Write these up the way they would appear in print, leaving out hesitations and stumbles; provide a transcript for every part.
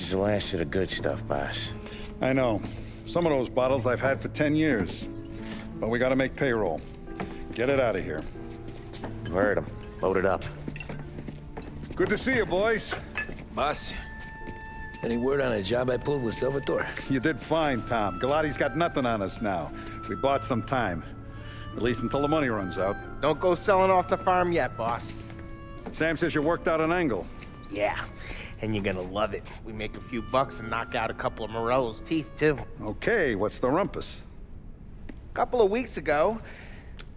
is the last of the good stuff, boss. I know. Some of those bottles I've had for 10 years. But we gotta make payroll. Get it out of here. Heard him. Load it up. Good to see you, boys. Boss, any word on a job I pulled with Salvatore? You did fine, Tom. Galati's got nothing on us now. We bought some time. At least until the money runs out. Don't go selling off the farm yet, boss. Sam says you worked out an angle. Yeah, and you're gonna love it. We make a few bucks and knock out a couple of Morello's teeth, too. Okay, what's the rumpus? A couple of weeks ago,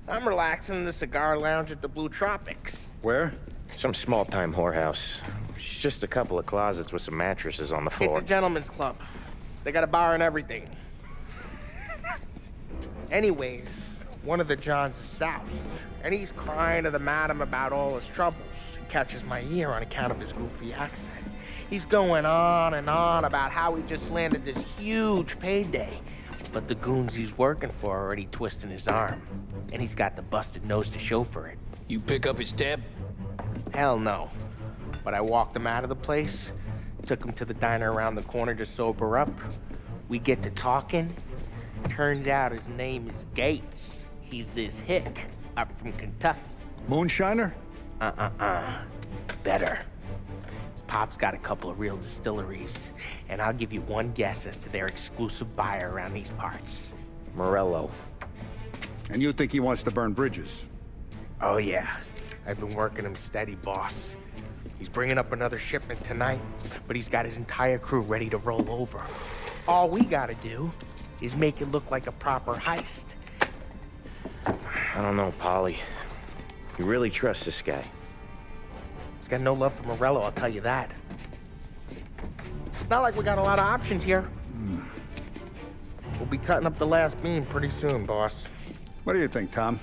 I'm relaxing in the cigar lounge at the Blue Tropics. Where? Some small-time whorehouse. It's just a couple of closets with some mattresses on the floor. It's a gentleman's club. They got a bar and everything. Anyways, one of the Johns is south, and he's crying to the madam about all his troubles. He catches my ear on account of his goofy accent. He's going on and on about how he just landed this huge payday, but the goons he's working for are already twisting his arm, and he's got the busted nose to show for it. You pick up his tab? Hell no. But I walked him out of the place, took him to the diner around the corner to sober up. We get to talking. Turns out his name is Gates. He's this hick up from Kentucky. Moonshiner? Better. His pop's got a couple of real distilleries, and I'll give you one guess as to their exclusive buyer around these parts. Morello. And you think he wants to burn bridges? Oh yeah, I've been working him steady, boss. He's bringing up another shipment tonight, but he's got his entire crew ready to roll over. All we gotta do is make it look like a proper heist. I don't know, Polly. You really trust this guy? He's got no love for Morello, I'll tell you that. Not like we got a lot of options here. We'll be cutting up the last beam pretty soon, boss. What do you think, Tom?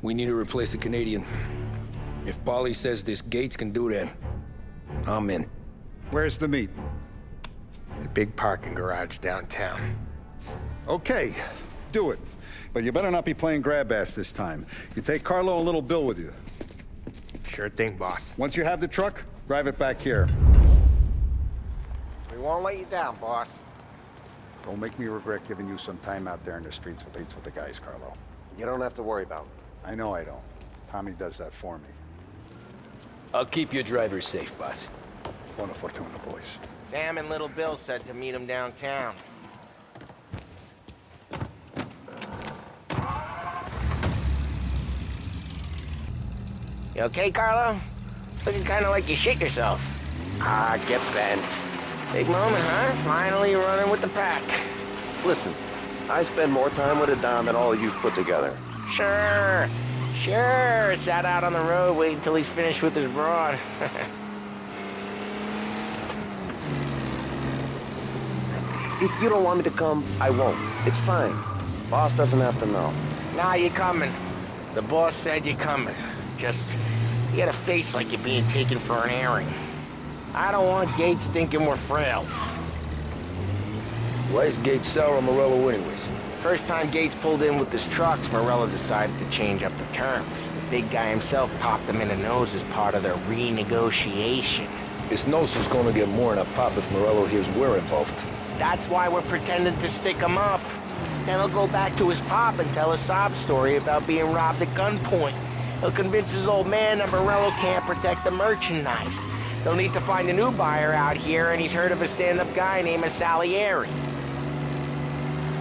We need to replace the Canadian. If Polly says this Gates can do that, I'm in. Where's the meet? The big parking garage downtown. Okay, do it. But you better not be playing grab ass this time. You take Carlo and Little Bill with you. Sure thing, boss. Once you have the truck, drive it back here. We won't let you down, boss. Don't make me regret giving you some time out there in the streets with the guys, Carlo. You don't have to worry about it. I know I don't. Tommy does that for me. I'll keep your driver safe, boss. Buona fortuna, boys. Sam and Little Bill said to meet him downtown. You okay, Carlo? Looking kind of like you shit yourself. Ah, get bent. Big moment, huh? Finally running with the pack. Listen, I spend more time with a Don than all of you've put together. Sure. Sat out on the road waiting till he's finished with his broad. If you don't want me to come, I won't. It's fine. Boss doesn't have to know. Nah, you're coming. The boss said you're coming. Just, you got a face like you're being taken for an airing. I don't want Gates thinking we're frails. Why is Gates sour on Morello anyways? First time Gates pulled in with his trucks, Morello decided to change up the terms. The big guy himself popped him in the nose as part of their renegotiation. His nose is gonna get more than a pop if Morello hears we're involved. That's why we're pretending to stick him up. Then he'll go back to his pop and tell a sob story about being robbed at gunpoint. He'll convince his old man that Morello can't protect the merchandise. They'll need to find a new buyer out here, and he's heard of a stand-up guy named Salieri.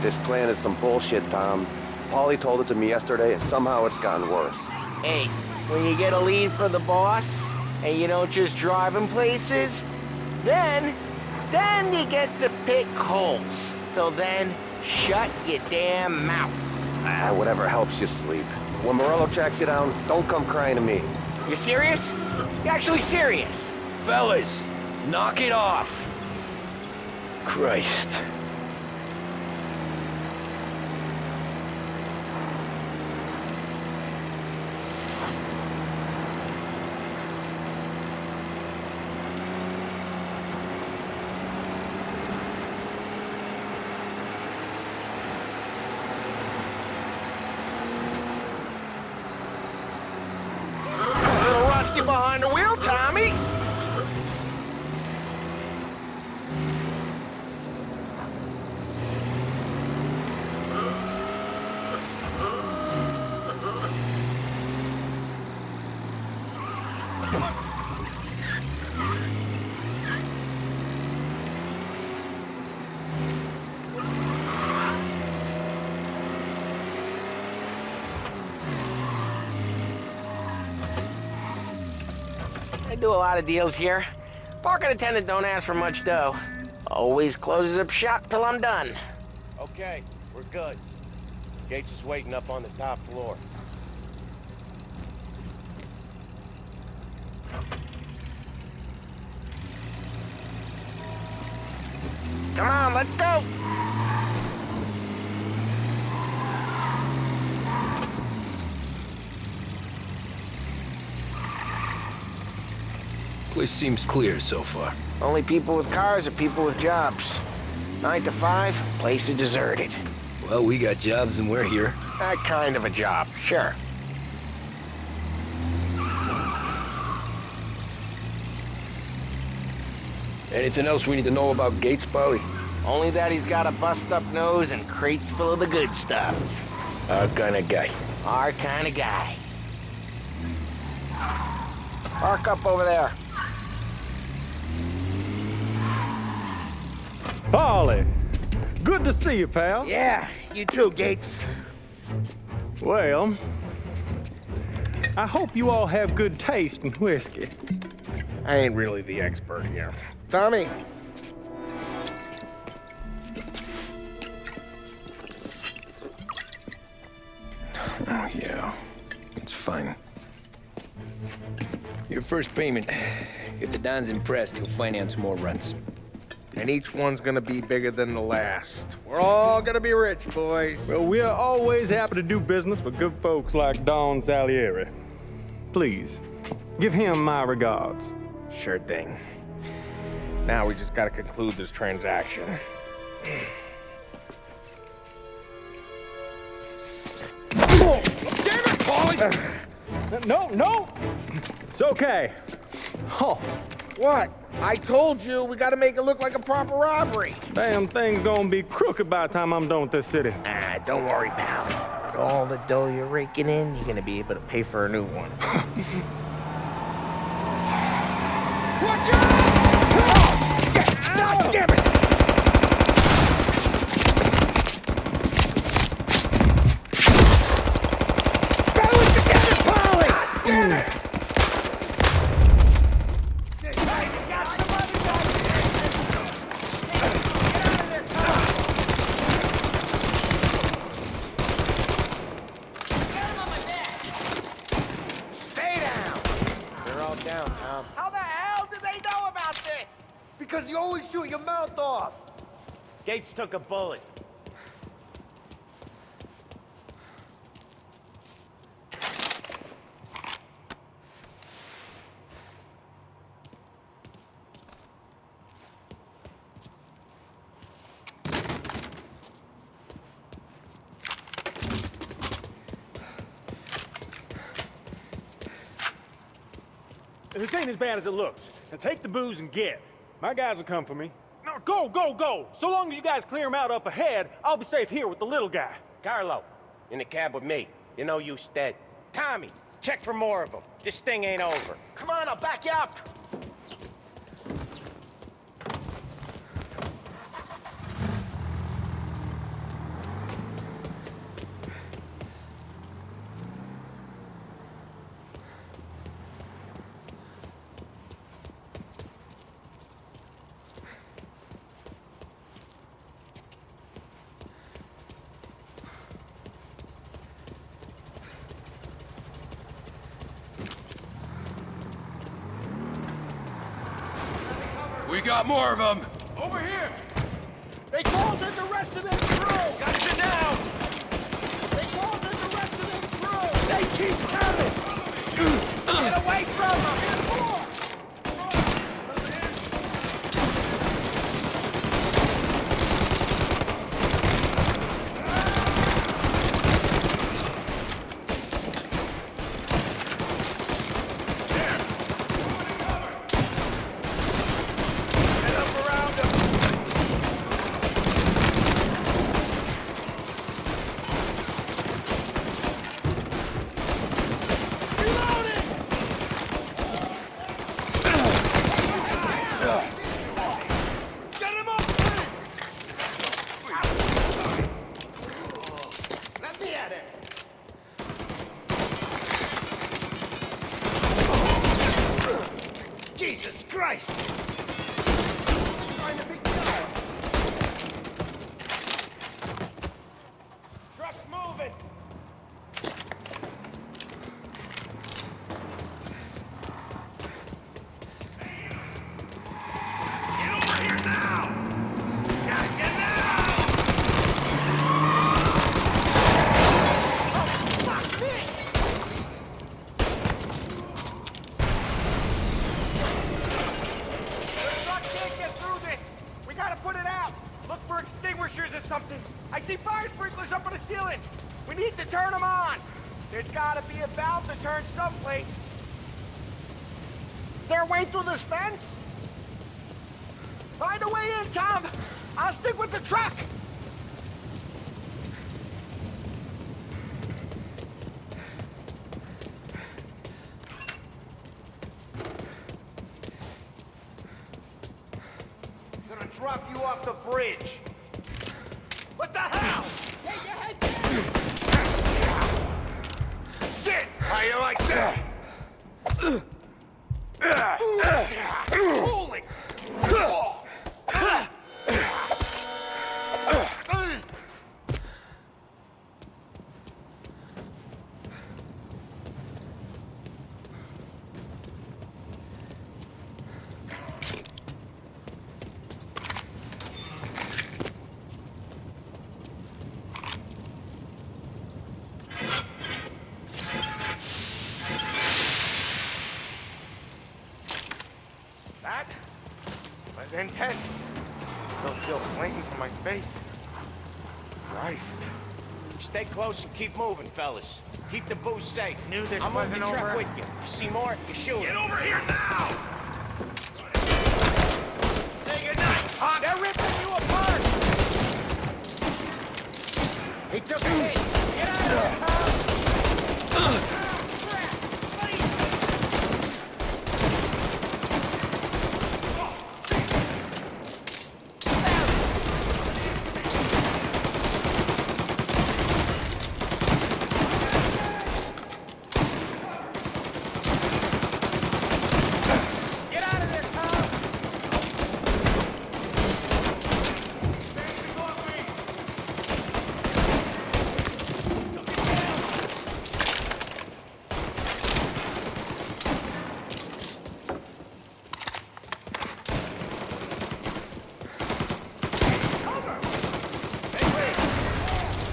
This plan is some bullshit, Tom. Paulie told it to me yesterday, and somehow it's gotten worse. Hey, when you get a lead for the boss, and you don't just drive him places, then you get to pick holes. So then, shut your damn mouth. Ah, whatever helps you sleep. When Morello tracks you down, don't come crying to me. You serious? You actually serious? Fellas, knock it off. Christ. Behind the wheel, Tommy. I do a lot of deals here. Parking attendant don't ask for much dough. Always closes up shop till I'm done. Okay, we're good. Gates is waiting up on the top floor. Come on, let's go! Place seems clear so far. Only people with cars are people with jobs. 9 to 5, place is deserted. Well, we got jobs and we're here. That kind of a job, sure. Anything else we need to know about Gates, Polly? Only that he's got a bust-up nose and crates full of the good stuff. Our kind of guy. Our kind of guy. Park up over there. Polly, good to see you, pal. Yeah, you too, Gates. Well, I hope you all have good taste in whiskey. I ain't really the expert here. Tommy. Oh, yeah. It's fine. Your first payment. If the Don's impressed, he'll finance more runs. And each one's gonna be bigger than the last. We're all gonna be rich, boys. Well, we are always happy to do business with good folks like Don Salieri. Please, give him my regards. Sure thing. Now we just gotta conclude this transaction. Damn it, Paulie! No! It's okay. Oh, What? I told you, we gotta make it look like a proper robbery. damn thing's gonna be crooked by the time I'm done with this city. Ah, don't worry, pal. With all the dough you're raking in, you're gonna be able to pay for a new one. Watch out! God damn it! Battle it together, Polly! Damn it! Stay down! They're all down, Tom. How the hell did they know about this? Because you always shoot your mouth off. Gates took a bullet. This ain't as bad as it looks. Now take the booze and get. My guys will come for me. Now go! So long as you guys clear him out up ahead, I'll be safe here with the little guy. Carlo, in the cab with me. You know you stead. Tommy, check for more of them. This thing ain't over. Come on, I'll back you up. We got more of them. Over here! They called in the rest of them through! Got you now. They called in the rest of them through! They keep coming! Get away from them! at him! Jesus Christ! Find a big guy. Truck's moving! Get over here now! Gotta get now! We gotta put it out! Look for extinguishers or something! I see fire sprinklers up on the ceiling! We need to turn them on! There's gotta be a valve to turn someplace! Is there a way through this fence? Find a way in, Tom! I'll stick with the truck! Drop you off the bridge. What the hell? Get your head down! Shit! How you like that? Holy! That was intense. Still feel flames on my face. Christ. Stay close and keep moving, fellas. Keep the booze safe. Knew this I'll move the wasn't truck over. with you. You see more? You shoot. Get over here now! Say goodnight, Hawk. They're ripping you apart. He took a hit. Get out of there, Tom. Get out of there, Tom.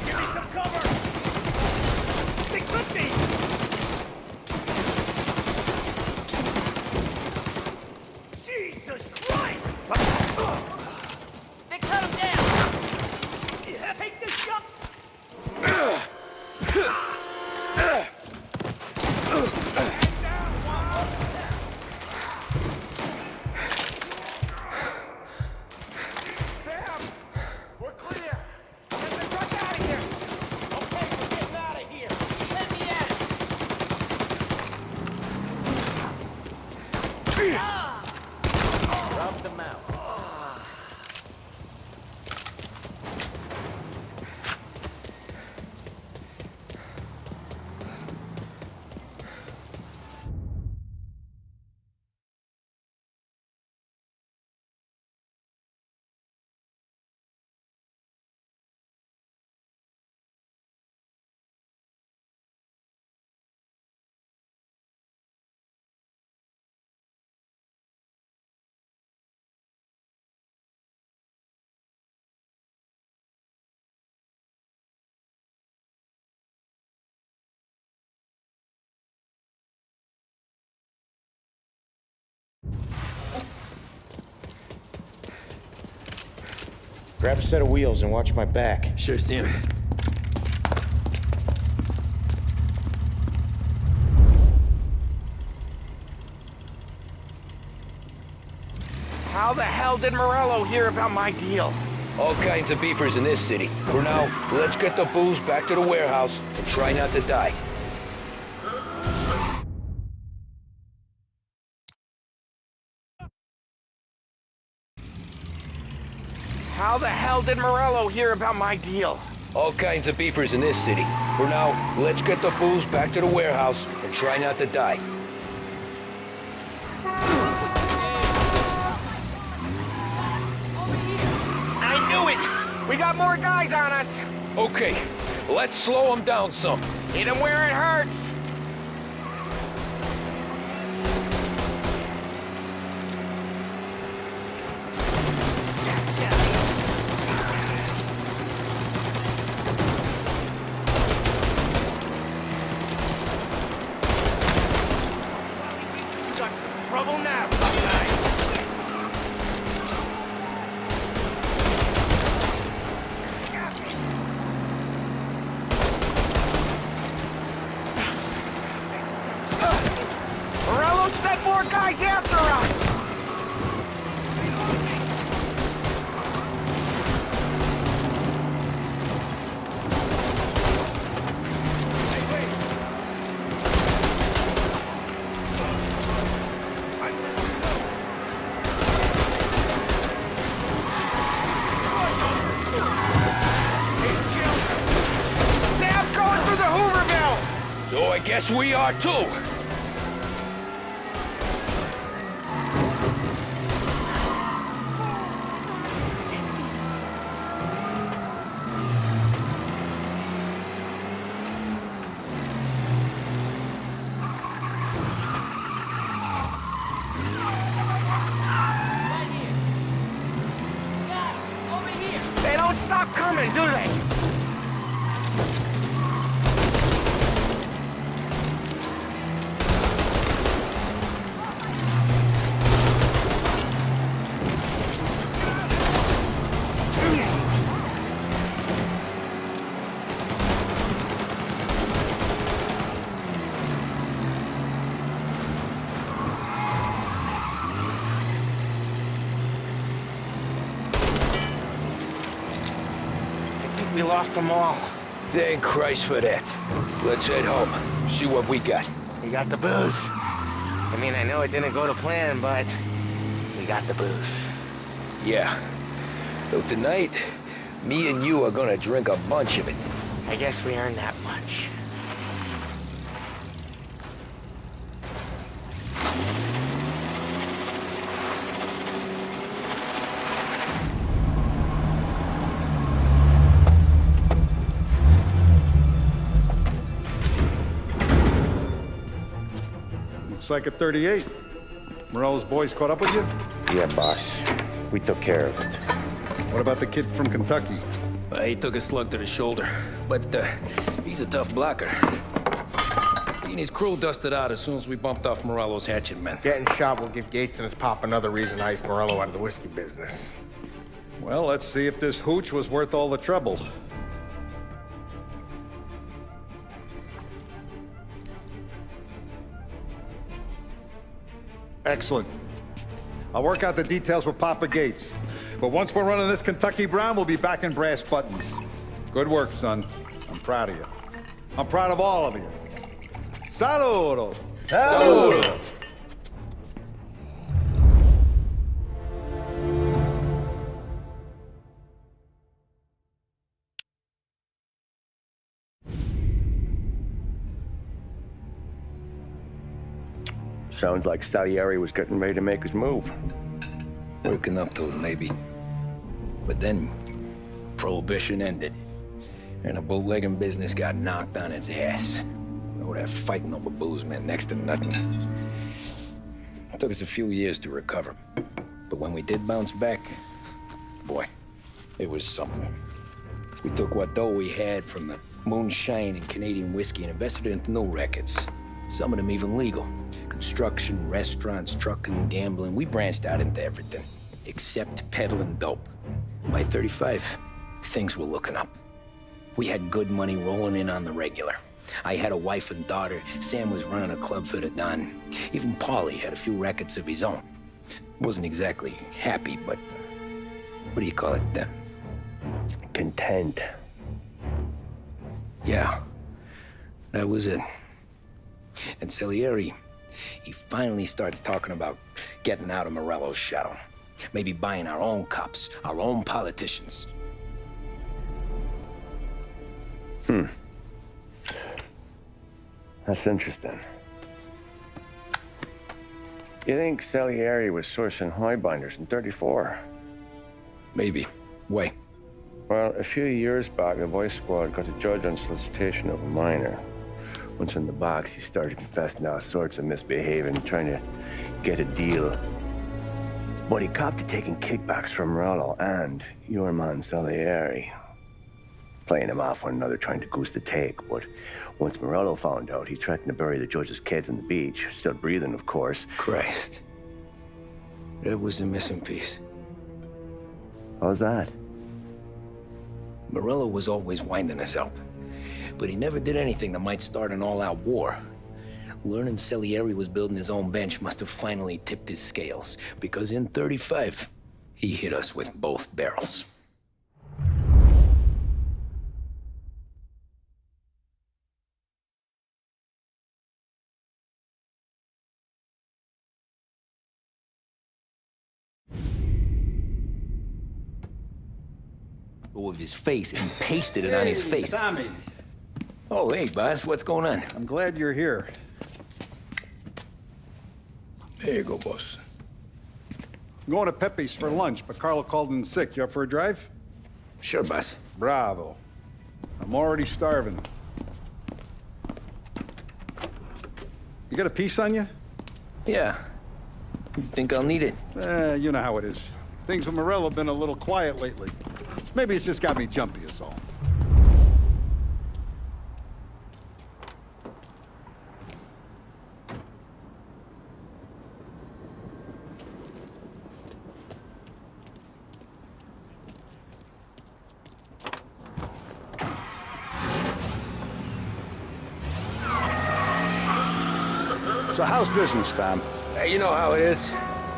Give me some cover! They clipped me! Jesus Christ! They cut him down! Yeah, take this gun! Sam, we're clear. Get the truck out of here. Okay, we're getting out of here. Let me at it! Rub them out. Grab a set of wheels and watch my back. Sure, Sam. How the hell did Morello hear about my deal? All kinds of beefers in this city. For now, let's get the booze back to the warehouse and try not to die. How the hell did Morello hear about my deal? All kinds of beefers in this city. For now, let's get the booze back to the warehouse and try not to die. I knew it! We got more guys on us! Okay, let's slow them down some. Hit them where it hurts! Got some trouble now, Buckeye. Morello sent more guys after us! Sam's going for the Hooverville! So I guess we are too. They don't stop coming, do they? We lost them all. Thank Christ for that. Let's head home, see what we got. We got the booze. I mean, I know it didn't go to plan, but we got the booze. Yeah. Though tonight, me and you are gonna drink a bunch of it. I guess we earned that much. Looks like a 38. Morello's boys caught up with you? Yeah, boss. We took care of it. What about the kid from Kentucky? He took a slug to the shoulder, but he's a tough blocker. He and his crew dusted out as soon as we bumped off Morello's hatchet men. Getting shot will give Gates and his pop another reason to ice Morello out of the whiskey business. Well, let's see if this hooch was worth all the trouble. Excellent. I'll work out the details with Papa Gates. But once we're running this Kentucky Brown, we'll be back in brass buttons. Good work, son. I'm proud of you. I'm proud of all of you. Saludo! Saludo! Sounds like Salieri was getting ready to make his move. Working up to it, maybe. But then, Prohibition ended, and the bootlegging business got knocked on its ass. Oh, that fighting over booze meant next to nothing. It took us a few years to recover. But when we did bounce back, boy, it was something. We took what dough we had from the moonshine and Canadian whiskey and invested it into new rackets. Some of them even legal. Construction, restaurants, trucking, gambling. We branched out into everything, except peddling dope. By 35, things were looking up. We had good money rolling in on the regular. I had a wife and daughter. Sam was running a club for the Don. Even Paulie had a few rackets of his own. He wasn't exactly happy, but what do you call it? Content. Yeah, that was it. And Salieri, he finally starts talking about getting out of Morello's shadow. Maybe buying our own cops, our own politicians. That's interesting. You think Salieri was sourcing highbinders in 34? Maybe. Why? Well, a few years back, the Vice Squad got a judge on solicitation of a minor. Once in the box, he started confessing all sorts of misbehaving, trying to get a deal. But he copped to taking kickbacks from Morello and your man Salieri. Playing them off one another, trying to goose the take. But once Morello found out, he threatened to bury the judge's kids on the beach. Still breathing, of course. Christ. That was the missing piece. How's that? Morello was always winding us up. But he never did anything that might start an all-out war. Learning Salieri was building his own bench must have finally tipped his scales. Because in 35, he hit us with both barrels. Of his face and pasted it on his face. Tommy. Oh, hey, boss, what's going on? I'm glad you're here. There you go, boss. I'm going to Pepe's for lunch, but Carlo called in sick. You up for a drive? Sure, boss. Bravo. I'm already starving. You got a piece on you? Yeah. You think I'll need it? You know how it is. Things with Morello have been a little quiet lately. Maybe it's just got me jumpy is all. So how's business, Tom? You know how it is.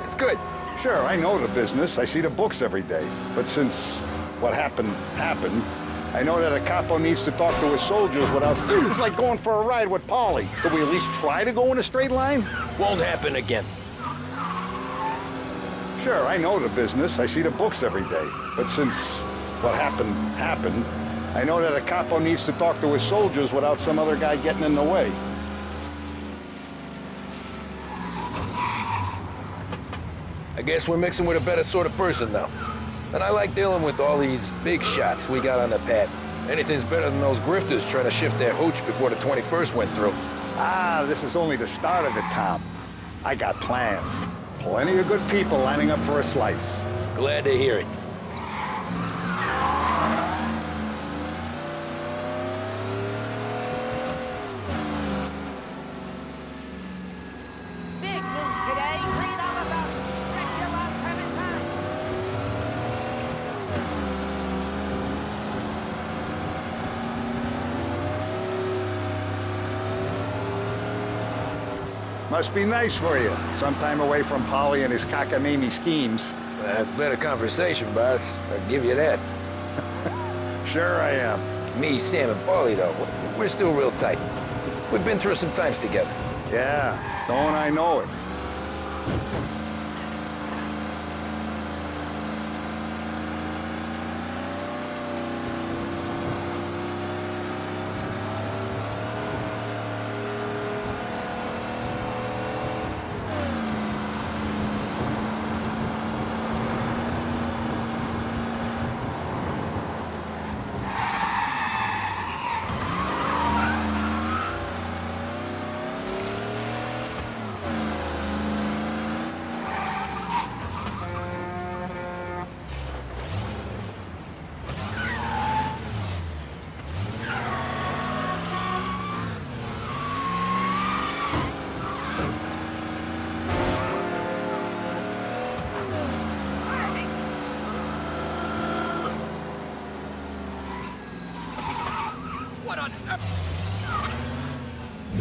It's good. Sure, I know the business. I see the books every day. But since what happened, I know that a capo needs to talk to his soldiers without... It's like going for a ride with Paulie. Could we at least try to go in a straight line? Won't happen again. Sure, I know the business. I see the books every day. But since what happened, I know that a capo needs to talk to his soldiers without some other guy getting in the way. I guess we're mixing with a better sort of person now. And I like dealing with all these big shots we got on the pad. Anything's better than those grifters trying to shift their hooch before the 21st went through. Ah, this is only the start of it, Tom. I got plans. Plenty of good people lining up for a slice. Glad to hear it. Big news today. Read all about it. Check your last time in time. Must be nice for you. Sometime away from Polly and his cockamamie schemes. That's better conversation, boss. I'll give you that. Sure I am. Me, Sam, and Paulie, though, we're still real tight. We've been through some times together. Yeah, don't I know it.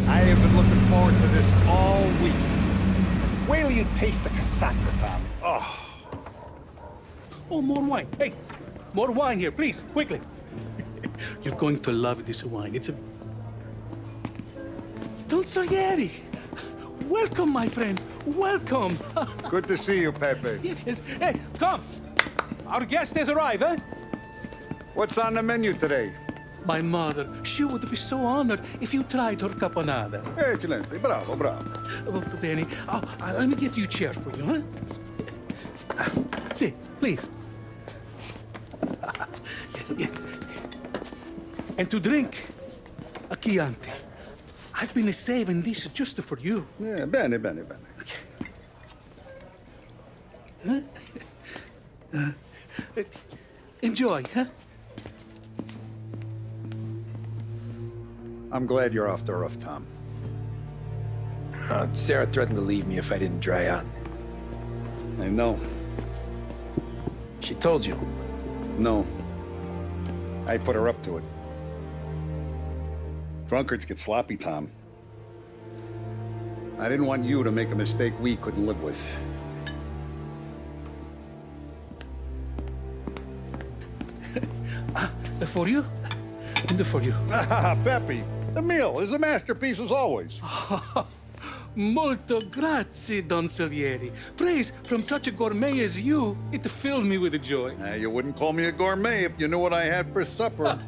I have been looking forward to this all week. Wait till you taste the casaca, Tom. Oh. Oh, more wine. Hey, more wine here, please, quickly. You're going to love this wine. It's a... Don Salieri. Welcome, my friend. Welcome. Good to see you, Pepe. Yes. Hey, come. Our guest has arrived, eh? What's on the menu today? My mother, she would be so honored if you tried her caponata. Eccellente, bravo, bravo. Benny, let me get you a chair for you, huh? See, please. And to drink, a Chianti. I've been saving this just for you. Yeah, bene, bene, bene. Enjoy, huh? I'm glad you're off the roof, Tom. Sarah threatened to leave me if I didn't dry out. I know. She told you. No. I put her up to it. Drunkards get sloppy, Tom. I didn't want you to make a mistake we couldn't live with. For you? And for you. Peppy, the meal is a masterpiece as always. Molto grazie, Don Salieri. Praise from such a gourmet as you, it filled me with joy. You wouldn't call me a gourmet if you knew what I had for supper.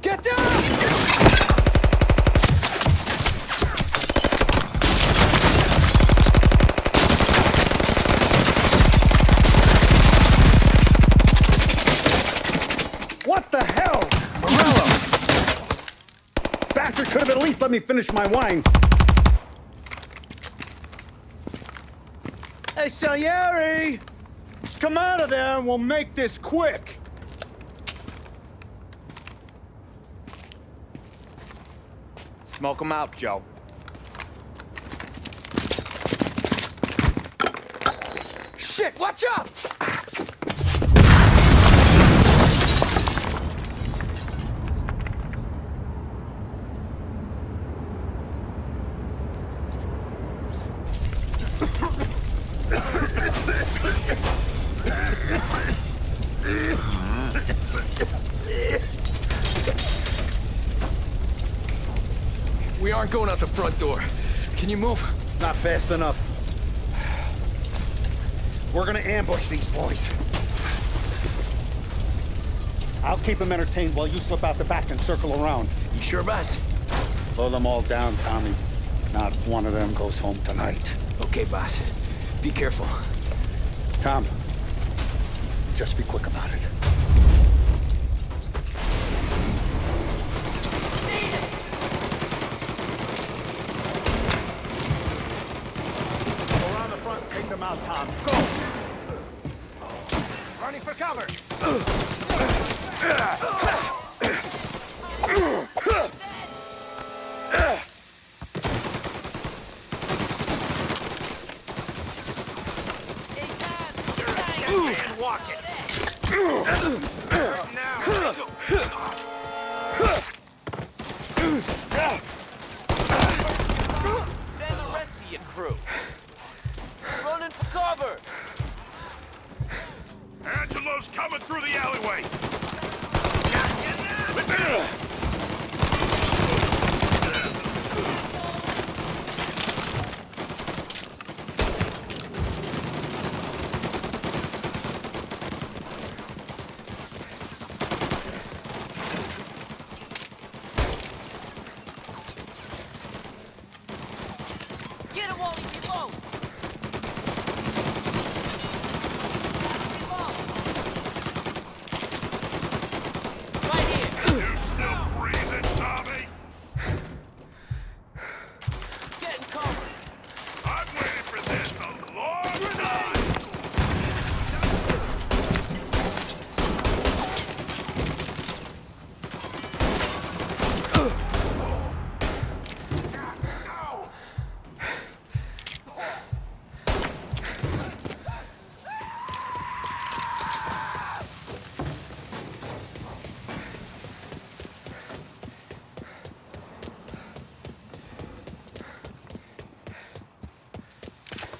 Get down! What the hell? Morello! Bastard could have at least let me finish my wine. Hey, Salieri! Come out of there and we'll make this quick. Smoke him out, Joe. Shit, watch out! We aren't going out the front door. Can you move? Not fast enough. We're gonna ambush these boys. I'll keep them entertained while you slip out the back and circle around. You sure, boss? Blow them all down, Tommy. Not one of them goes home tonight. Okay, boss. Be careful. Tom, just be quick about it. Around the front, take them out, Tom. Go! Running for cover. And walk it. Then the rest of your crew. Running for cover. Angelo's coming through the alleyway. Get him while he's below. Right here. You still breathing, Tommy? Getting cover. I've waited for this a long time.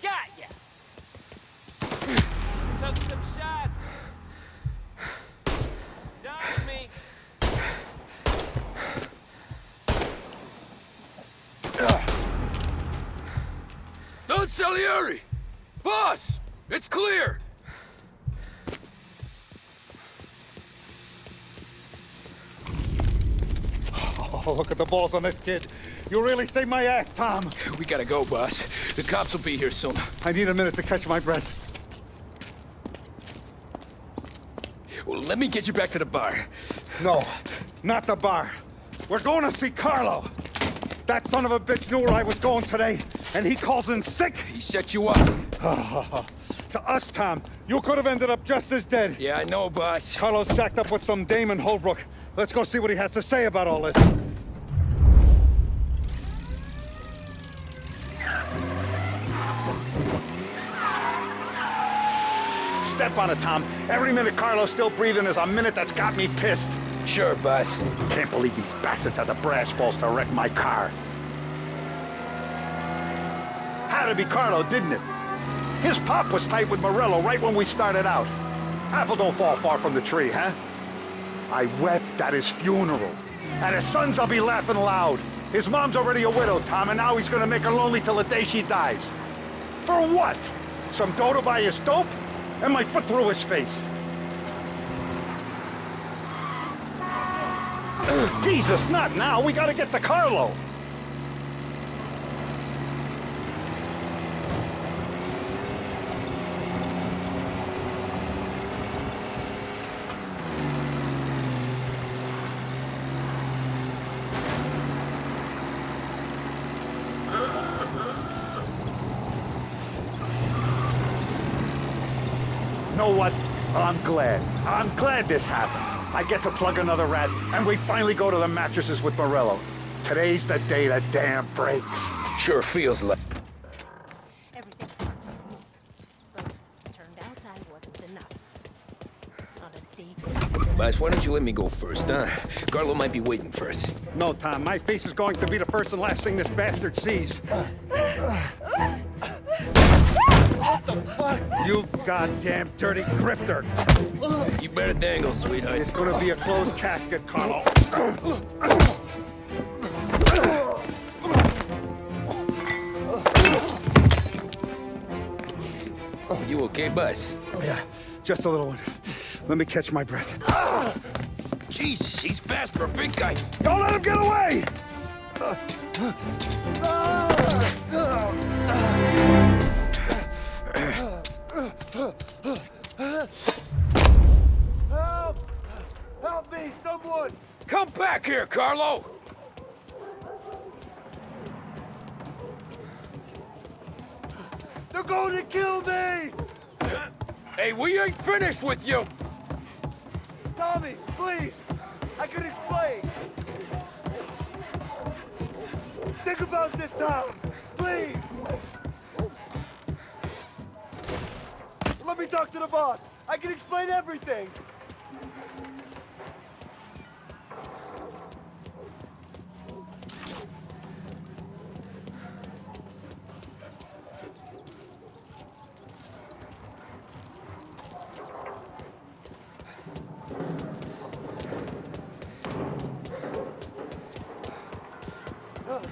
Got ya. Took some shots. He's on me. Don Salieri! Boss! It's clear! Oh, look at the balls on this kid. You really saved my ass, Tom. We gotta go, boss. The cops will be here soon. I need a minute to catch my breath. Well, let me get you back to the bar. No, not the bar. We're going to see Carlo. That son of a bitch knew where I was going today, and he calls in sick. He set you up. To us, Tom, you could have ended up just as dead. Yeah, I know, boss. Carlo's jacked up with some dame in Holbrook. Let's go see what he has to say about all this. Step on it, Tom. Every minute Carlo's still breathing is a minute that's got me pissed. Sure, boss. Can't believe these bastards had the brass balls to wreck my car. Had to be Carlo, didn't it? His pop was tight with Morello right when we started out. Apple don't fall far from the tree, huh? I wept at his funeral. At his sons, I'll be laughing loud. His mom's already a widow, Tom, and now he's gonna make her lonely till the day she dies. For what? Some dough to buy his dope? And my foot through his face. Jesus, not now. We gotta get to Carlo. Know what? I'm glad. I'm glad this happened. I get to plug another rat, and we finally go to the mattresses with Morello. Today's the day the dam breaks. Sure feels like... Everything. Well, turned out I wasn't enough. Not a day. Boss, why don't you let me go first, huh? Carlo might be waiting for us. No, Tom, my face is going to be the first and last thing this bastard sees. What the fuck? You goddamn dirty grifter. You better dangle, sweetheart. It's gonna be a closed casket, Carlo. You okay, boss? Yeah, just a little one. Let me catch my breath. Jesus, he's fast for a big guy. Don't let him get away! Help! Help me, someone! Come back here, Carlo! They're going to kill me! Hey, we ain't finished with you! Tommy, please! I can explain! Think about this, Tom! Please! Let me talk to the boss! I can explain everything!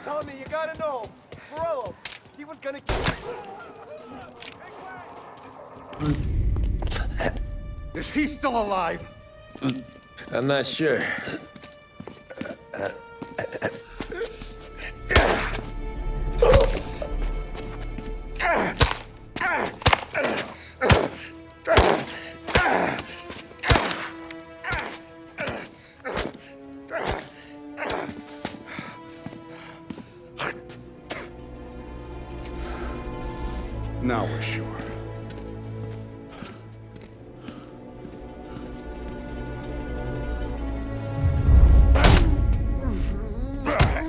Tommy, you gotta know, Morello, he was gonna kill me. Is he still alive? I'm not sure. Now we're sure.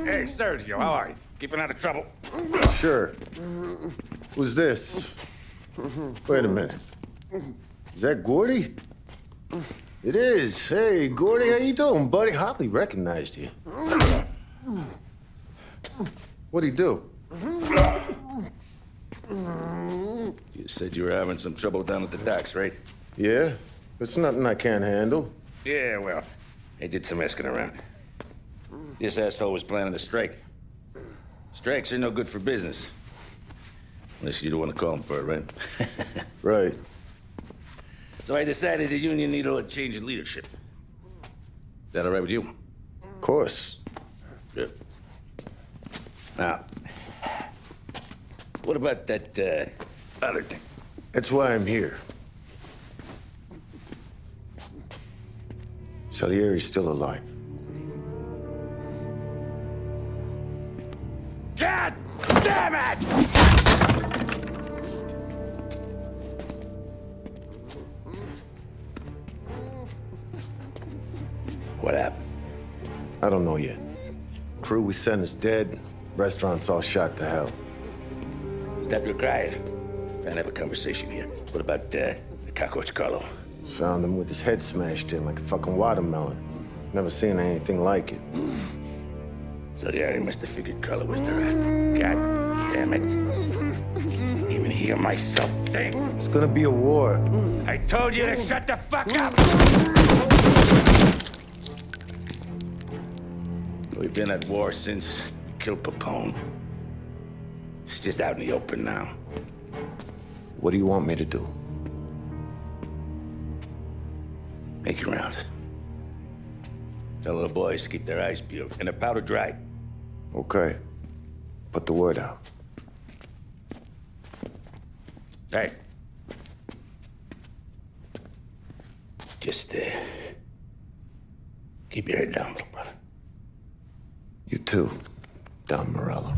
Hey, Sergio, how are you? Keeping out of trouble? Sure. Who's this? Wait a minute. Is that Gordy? It is. Hey, Gordy, how you doing, buddy? Hardly recognized you. What'd he do? You said you were having some trouble down at the docks, right? Yeah? It's nothing I can't handle. Yeah, well, I did some asking around. This asshole was planning a strike. Strikes are no good for business. Unless you don't want to call him for it, right? Right. So I decided the union needed a change in leadership. Is that all right with you? Of course. Good. Now, what about that, other thing? That's why I'm here. Salieri's still alive. God damn it! What happened? I don't know yet. Crew we sent is dead. Restaurant's all shot to hell. Stop your crying. Trying to have a conversation here. What about, the cockroach Carlo? Found him with his head smashed in like a fucking watermelon. Never seen anything like it. So the area must have figured Carlo was the rat. God damn it. Even hear myself think. It's gonna be a war. I told you to shut the fuck up! We've been at war since we killed Papone. It's just out in the open now. What do you want me to do? Make your rounds. Tell the boys to keep their eyes peeled and their powder dry. Okay. Put the word out. Hey. Just, keep your head down, little brother. You too, Don Morello.